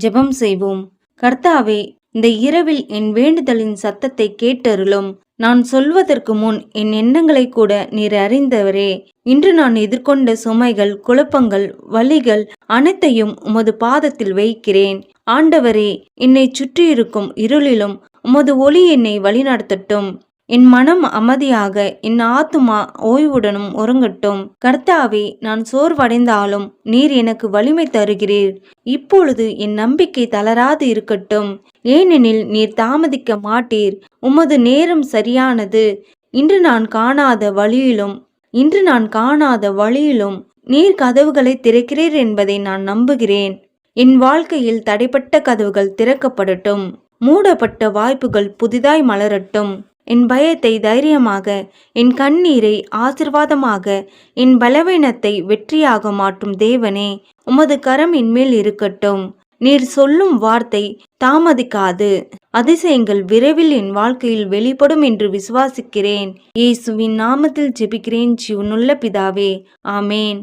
ஜெபம் செய்வோம். கர்த்தாவே, இந்த இரவில் என் வேண்டுதலின் சத்தத்தை கேட்டருளும். நான் சொல்வதற்கு முன் என் எண்ணங்களை கூட நீர் அறிந்தவரே. இன்று நான் எதிர்கொண்ட சுமைகள், குழப்பங்கள், வலிகள் அனைத்தையும் உமது பாதத்தில் வைக்கிறேன். ஆண்டவரே, என்னை சுற்றியிருக்கும் இருளிலும் உமது ஒளி என்னை வழிநடத்தட்டும். என் மனம் அமைதியாக, என் ஆத்துமா ஓய்வுடனும் உறங்கட்டும். கர்த்தாவே, நான் சோர்வடைந்தாலும் நீர் எனக்கு வலிமை தருகிறீர். இப்பொழுது என் நம்பிக்கை தளராது இருக்கட்டும், ஏனெனில் நீர் தாமதிக்க மாட்டீர். உமது நேரம் சரியானது. இன்று நான் காணாத வழியிலும் நீர் கதவுகளை திறக்கிறீர் என்பதை நான் நம்புகிறேன். என் வாழ்க்கையில் தடைப்பட்ட கதவுகள் திறக்கப்படட்டும். மூடப்பட்ட வாய்ப்புகள் புதிதாய் மலரட்டும். என் பயத்தை தைரியமாக, என் கண்ணீரை ஆசிர்வாதமாக, என் பலவீனத்தை வெற்றியாக மாற்றும் தேவனே, உமது கரம் என்மேல் இருக்கட்டும். நீர் சொல்லும் வார்த்தை தாமதிக்காது. அதிசயங்கள் விரைவில் என் வாழ்க்கையில் வெளிப்படும் என்று விசுவாசிக்கிறேன். இயேசுவின் நாமத்தில் ஜெபிக்கிறேன் ஜீவனுள்ள பிதாவே, ஆமேன்.